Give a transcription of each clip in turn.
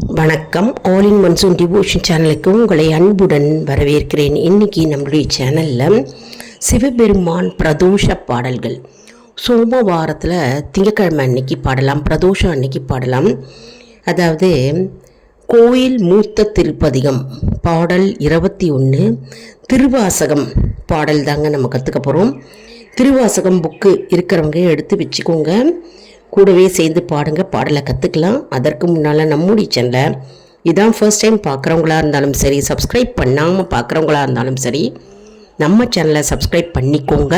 வணக்கம். All in monsoon devotion சேனலுக்கு உங்களை அன்புடன் வரவேற்கிறேன். இன்றைக்கி நம்மளுடைய சேனலில் சிவபெருமான் பிரதோஷ பாடல்கள் சோமவாரத்தில் திங்கக்கிழமை அன்னைக்கு பாடலாம், பிரதோஷம் அன்னைக்கு பாடலாம். அதாவது கோயில் மூத்த திருப்பதிகம் பாடல் 21 திருவாசகம் பாடல் தாங்க நம்ம கற்றுக்க போகிறோம். திருவாசகம் புக்கு இருக்கிறவங்க எடுத்து வச்சுக்கோங்க, கூடவே சேர்ந்து பாடுங்க, பாடலை கற்றுக்கலாம். அதற்கு முன்னால் நம்முடைய சேனலை இதான் ஃபர்ஸ்ட் டைம் பார்க்குறவங்களா இருந்தாலும் சரி, சப்ஸ்கிரைப் பண்ணாமல் பார்க்குறவங்களா இருந்தாலும் சரி, நம்ம சேனலை சப்ஸ்கிரைப் பண்ணிக்கோங்க.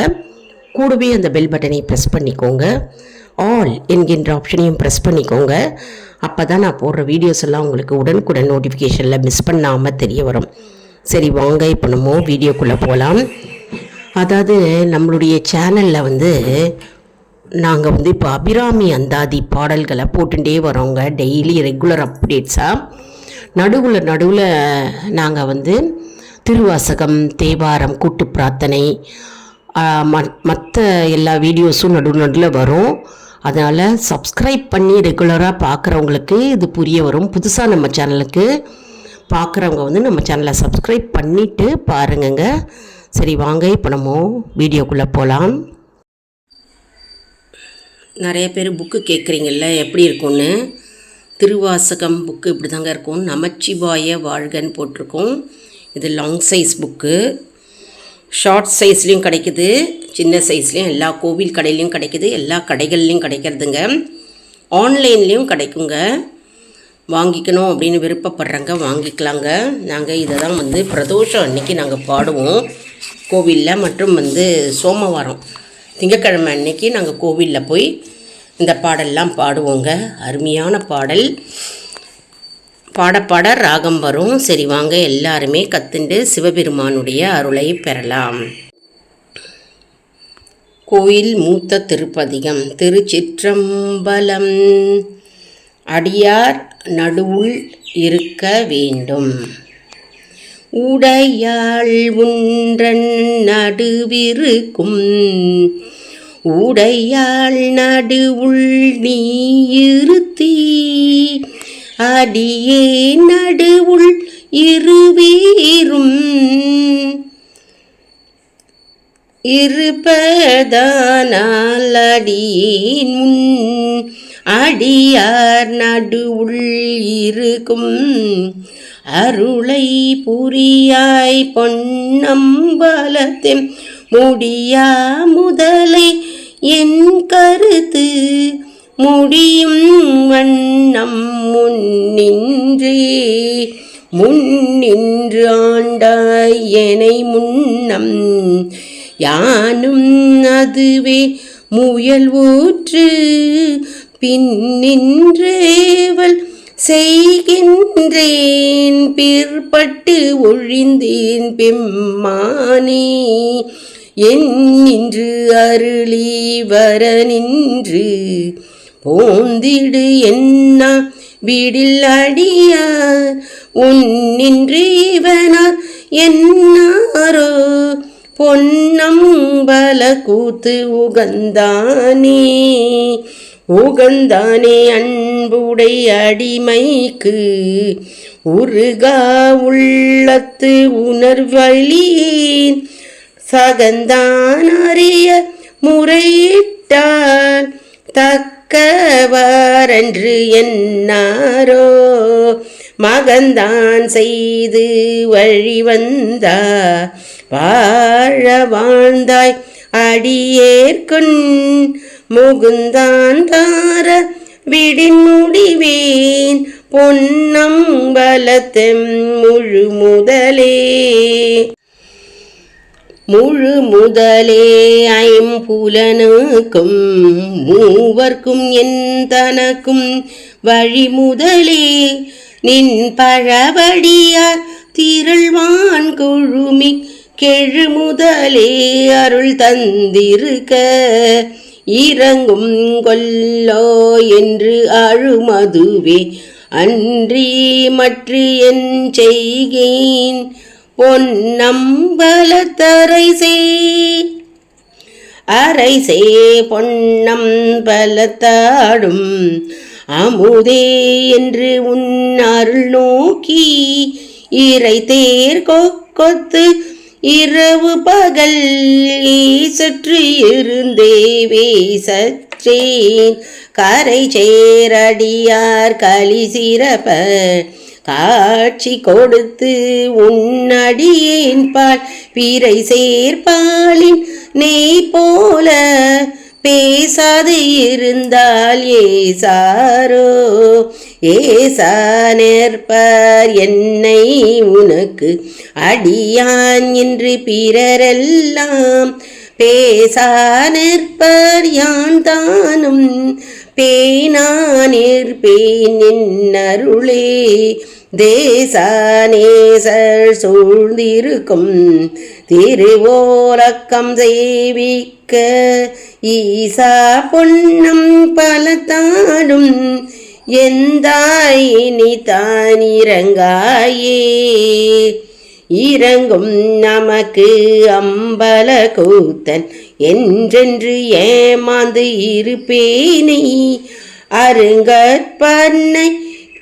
கூடவே அந்த பெல் பட்டனை ப்ரெஸ் பண்ணிக்கோங்க, ஆல் என்கின்ற ஆப்ஷனையும் ப்ரெஸ் பண்ணிக்கோங்க. அப்போ தான் நான் போடுற வீடியோஸ் எல்லாம் உங்களுக்கு உடனுக்குடன் நோட்டிஃபிகேஷனில் மிஸ் பண்ணாமல் தெரிய வரும். சரி வாங்க, இப்போ நம்ம வீடியோக்குள்ளே போகலாம். அதாவது நம்மளுடைய சேனலில் நாங்கள் இப்போ அபிராமி அந்தாதி பாடல்களை போட்டுகிட்டே வரோங்க, டெய்லி ரெகுலர் அப்டேட்ஸாக. நடுவில் நாங்கள் திருவாசகம், தேவாரம், கூட்டு பிரார்த்தனை, மற்ற எல்லா வீடியோஸும் நடுவில் வரும். அதனால் சப்ஸ்கிரைப் பண்ணி ரெகுலராக பார்க்குறவங்களுக்கு இது புரிய வரும். புதுசாக நம்ம சேனலுக்கு பார்க்குறவங்க நம்ம சேனலை சப்ஸ்கிரைப் பண்ணிவிட்டு பாருங்கங்க. சரி வாங்க, இப்போ நம்ம வீடியோக்குள்ளே போகலாம். நிறைய பேர் புக்கு கேட்குறீங்கள்ல, எப்படி இருக்கும்னு. திருவாசகம் புக்கு இப்படி தாங்க இருக்கும். நமச்சிவாய வாழ்கன்னு போட்டிருக்கோம். இது லாங் சைஸ் புக்கு, ஷார்ட் சைஸ்லேயும் கிடைக்குது, சின்ன சைஸ்லேயும் எல்லா கோவில் கடையிலையும் கிடைக்குது, எல்லா கடைகள்லேயும் கிடைக்கிறதுங்க. ஆன்லைன்லேயும் கிடைக்குங்க. வாங்கிக்கணும் அப்படின்னு விருப்பப்படுறங்க வாங்கிக்கலாங்க. நாங்கள் இதை தான் பிரதோஷம் அன்னைக்கு நாங்கள் பாடுவோம் கோவிலில். மற்றும் சோமவாரம் திங்கக்கிழமை அன்னைக்கு நாங்கள் கோவிலில் போய் இந்த பாடல்லாம் பாடுவோங்க. அருமையான பாடல், பாட ராகம் வரும். சரி வாங்க, எல்லாருமே கத்துண்டு சிவபெருமானுடைய அருளை பெறலாம். கோயில் மூத்த திருப்பதிகம். திருச்சிற்றம்பலம். அடியார் நடுவுள் இருக்க வேண்டும், உடையாள் உன்றன் நடுவிருக்கும், உடையாள் நடுவுள் நீ இருத்தி, அடியே நடுவுள் இருவீரும் இருப்பதானால் அடியேன் முன், அடியார் நடுவுள் இருக்கும், அருளை புரியாய் பொன்னம்பலத்தெம் முடியா முதலை என் கருத்து முடியும் வண்ணம் முன்னின்று ஆண்டாய் எனை முன்னம், யானும் அதுவே முயல் ஊற்று பின்னின்றேவல் செய்கின்றேன், பிற்பட்டு ஒழிந்தேன் பெம்மானே, என் நின்று அருளி வர நின்று போந்திடு என்னா வீடில் அடியார், உன்னின்று இவனார் என்னாரோ பொன்னம்பல கூத்து உகந்தானே அன்புடை அடிமைக்கு உருகா உள்ளத்து உணர்வழியேன், சகந்தான் அறிய முறையிட்டால் தக்கவாரென்று என்னாரோ, மகந்தான் செய்து வழிவந்தா வாழ வாழ்ந்தாய் அடியேற்கொன், முகுந்தான் தார விடின் முடிவேன் பொன்னம்பலத்தெம் முழு முதலே ஐம்புலனுக்கும் மூவர்க்கும் என் தனக்கும் வழி முதலே, நின் பழவடியார் திரள்வான் குழுமி கெழு முதலே அருள் தந்திருக்க, இறங்கும் கொல்லோ என்று அழுமதுவே அன்றி மற்ற என் செய்கேன், பொன்னம்பலத்தரைசே அரைசே பொன்னம்பலத்தாடும் அமுதே என்று உன் அருள் நோக்கி இறை தேர் கொத்து இரவு பகல் சற்று இருந்தேவே சற்றேன் கரை சேரடியார் களி சிறப்ப காட்சி கொடுத்து உன்னடியேன் பால் பிறை சேர்பாலின் நெய் போல பேசாது இருந்தால் ஏசாரோ ஏசா நேர்ப்பார் என்னை உனக்கு அடியான் என்று பிறரெல்லாம் பேசா நிற்பர் யான் தானும் பேனானிற்பேன் என்னருளே தேசானேசர் சூழ்ந்திருக்கும் திருவோலக்கம் செய்விக்க ஈசா பொன்னம் பலத்தாடும் எந்தாய் நீ தான் இறங்காயே இறங்கும் நமக்கு அம்பல கூத்தன் என்றென்று ஏமாந்து இருப்பேனை அருங்கற்பனை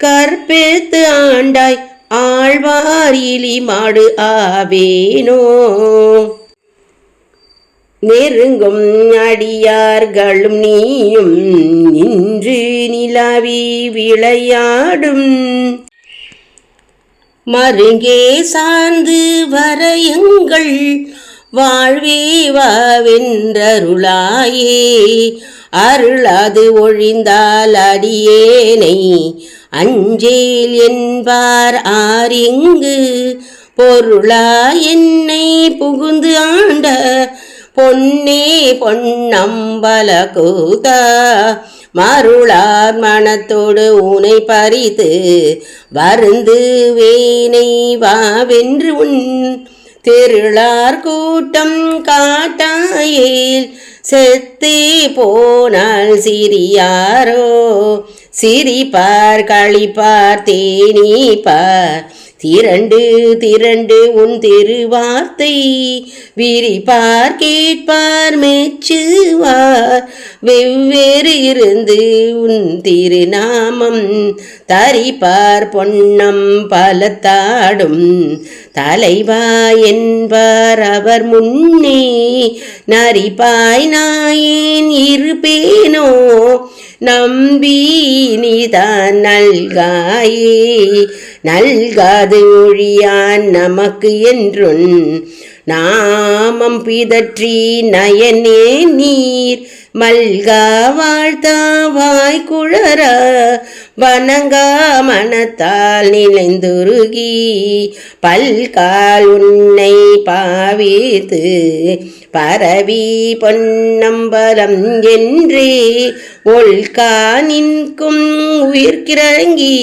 கற்பித்து ஆண்டாய் ஆழ்வார் இலி மாடு ஆவேனோ நெருங்கும் அடியார்களும் நீயும் நின்று நிலாவி விளையாடும் மருங்கே சார்ந்து வரையுங்கள் வாழ்வே வாவென்றருளாயே அருளாது ஒழிந்தால் அடியேனை அஞ்சேல் என்பார் ஆரிங்கு பொருளா என்னை புகுந்து ஆண்ட பொன்னே பொன்னம்பல கூதா மருளார் மனத்தோடு ஊனை பறித்து வருந்து வேனை வாவென்று உன் திருளார் கூட்டம் காட்டாயேல் செத்தே போனால் சிறியாரோ சிரிப்பார் களிப்பார் தேனிப்பார் திரண்டு திரண்டு உன் திருவார்த்தை விரிப்பார் கேட்பார் மெச்சுவார் வெவ்வேறு இருந்து உன் திருநாமம் தரிப்பார் பொன்னம் பலத்தாடும் தலைவா என்பார் அவர் முன்னே நரிப்பாய் நாயேன் இருப்பேனோ நம்பி நீதான் நல்காயே நல்காது ஒழியான் நமக்கு என்றுன் நாமம் பிதற்றி நயனே நீர் மல்கா வாழ்த்தா வாய்க்குழற வணங்கா மனத்தால் நிலைந்துருகி பல்கால் உன்னை பாவித்து பரவி பொன்னம்பலம் என்றே ஒல்கா நிற்கும் உயிர்க்கிறங்கி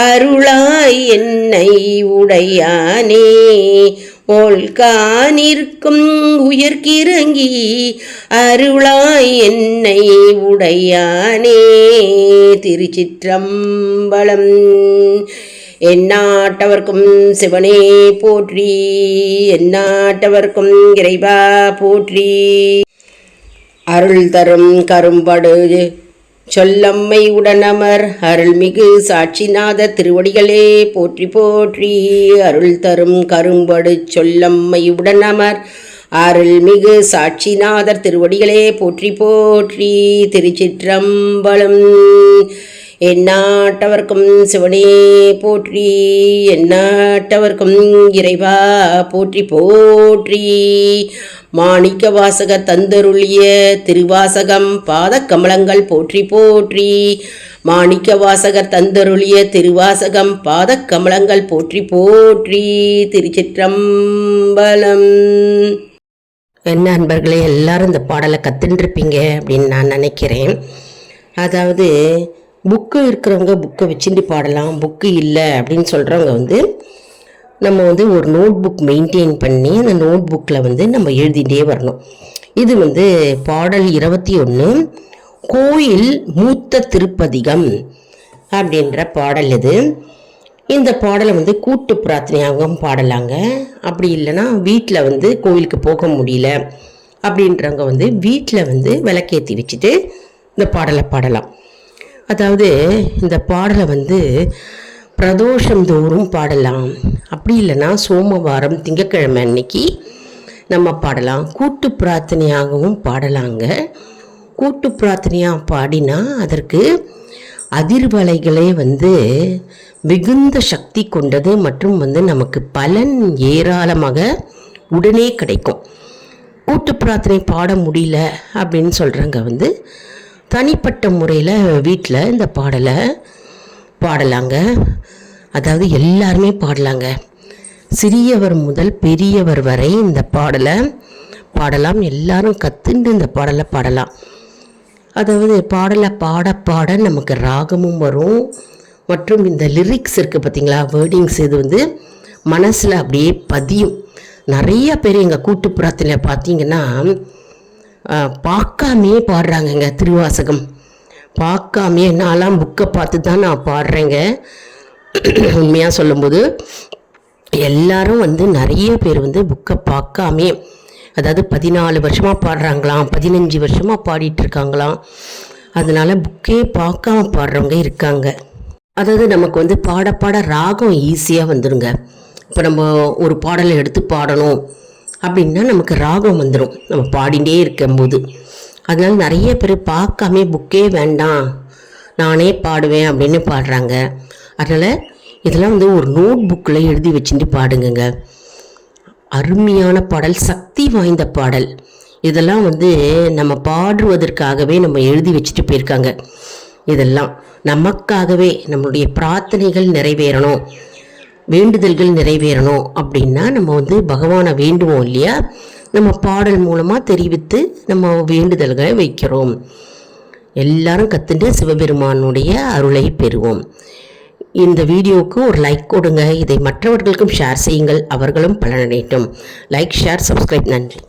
அருளாய் என்னை உடையானே ஒல்கா நிற்கும் உயர்கிறங்கி அருளாய் என்னை உடையானே. திருச்சிற்றம்பலம். எந்நாட்டவர்க்கும் சிவனே போற்றி, எந்நாட்டவர்க்கும் இறைவா போற்றி. அருள் தரும் கரும்படு சொல்லம்மை உடனமர் அருள்மிகு சாட்சிநாத திருவடிகளே போற்றி போற்றி. அருள் தரும் கரும்படு சொல்லம்மை உடனமர் அருள்மிகு சாட்சிநாதர் திருவடிகளே போற்றி போற்றி. திருச்சிற்றம்பலம். எந்நாட்டவர்க்கும் சிவனே போற்றி, எந்நாட்டவர்க்கும் இறைவா போற்றி போற்றி. மாணிக்க வாசக தந்தருளிய திருவாசகம் பாதக்கமலங்கள் போற்றி போற்றி. மாணிக்க வாசகர் தந்தருளிய திருவாசகம் பாதக்கமலங்கள் போற்றி போற்றி. திருச்சிற்றம்பலம். என்ன அன்பர்களே, எல்லாரும் இந்த பாடலை கற்றுருப்பீங்க அப்படின்னு நான் நினைக்கிறேன். அதாவது புக்கு இருக்கிறவங்க புக்கை வச்சுட்டு பாடலாம், புக்கு இல்லை அப்படின்னு சொல்கிறவங்க நம்ம ஒரு நோட் புக் மெயின்டைன் பண்ணி அந்த நோட் புக்கில் நம்ம எழுதிகிட்டே வரணும். இது பாடல் 21 கோயில் மூத்த திருப்பதிகம் அப்படின்ற பாடல். இந்த பாடலை கூட்டு பிரார்த்தனையாகவும் பாடலாங்க. அப்படி இல்லைன்னா வீட்டில் கோயிலுக்கு போக முடியல அப்படின்றவங்க வீட்டில் விளக்கேற்றி வச்சுட்டு இந்த பாடலை பாடலாம். அதாவது இந்த பாடலை வந்து பிரதோஷம் தோறும் பாடலாம், அப்படி இல்லைன்னா சோமவாரம் திங்கக்கிழமை அன்னைக்கு நம்ம பாடலாம். கூட்டு பிரார்த்தனையாகவும் பாடலாங்க. கூட்டு பிரார்த்தனையாக பாடினா அதற்கு அதிர்வலைகளே வந்து மிகுந்த சக்தி கொண்டது மற்றும் வந்து நமக்கு பலன் ஏராளமாக உடனே கிடைக்கும். கூட்டு பிரார்த்தனை பாட முடியல அப்படின்னு சொல்கிறவங்க வந்து தனிப்பட்ட முறையில் வீட்டில் இந்த பாடலை பாடலாங்க. அதாவது எல்லாருமே பாடலாங்க. சிறியவர் முதல் பெரியவர் வரை இந்த பாடலை பாடலாம். எல்லாரும் கற்றுண்டு இந்த பாடலை பாடலாம். அதாவது பாடலை பாட பாட நமக்கு ராகமும் வரும் மற்றும் இந்த லிரிக்ஸ் இருக்குது பார்த்திங்களா, வேர்டிங்ஸ், இது வந்து மனசில் அப்படியே பதியும். நிறைய பேர் எங்கள் கூட்டு பிரார்த்தனையில் பார்த்தீங்கன்னா பார்க்காமே பாடுறாங்கங்க. திருவாசகம் பார்க்காமே, நான்லாம் புக்கை பார்த்து தான் நான் பாடுறேங்க. உண்மையாக சொல்லும்போது எல்லாரும் வந்து நிறைய பேர் வந்து புக்கை பார்க்காமே, அதாவது 14 வருஷமாக பாடுறாங்களாம், 15 வருஷமாக பாடிட்டுருக்காங்களாம். அதனால் புக்கே பார்க்காம பாடுறவங்க இருக்காங்க. அதாவது நமக்கு வந்து பாட பாட ராகம் ஈஸியாக வந்துடுங்க. இப்போ நம்ம ஒரு பாடலை எடுத்து பாடணும் அப்படின்னா நமக்கு ராகம் வந்துடும் நம்ம பாடிகிட்டே இருக்கும்போது. அதனால் நிறைய பேர் பார்க்காமே புக்கே வேண்டாம் நானே பாடுவேன் அப்படின்னு பாடுறாங்க. அதனால் இதெல்லாம் வந்து ஒரு நோட் புக்கில் எழுதி வச்சுட்டு பாடுங்க. அருமையான பாடல், சக்தி வாய்ந்த பாடல். இதெல்லாம் வந்து நம்ம பாடுவதற்காகவே நம்ம எழுதி வச்சுட்டு போயிருக்காங்க. இதெல்லாம் நமக்காகவே நம்மளுடைய பிரார்த்தனைகள் நிறைவேறணும், வேண்டுதல்கள் நிறைவேறணும் அப்படின்னா நம்ம வந்து பகவானை வேண்டுவோம் இல்லையா, நம்ம பாடல் மூலமாக தெரிவித்து நம்ம வேண்டுதல்களை வைக்கிறோம். எல்லாரும் கற்றுட்டு சிவபெருமானுடைய அருளை பெறுவோம். இந்த வீடியோவுக்கு ஒரு லைக் கொடுங்க. இதை மற்றவர்களுக்கும் ஷேர் செய்யுங்கள், அவர்களும் பலனடையட்டும். Like, share, subscribe. நன்றி.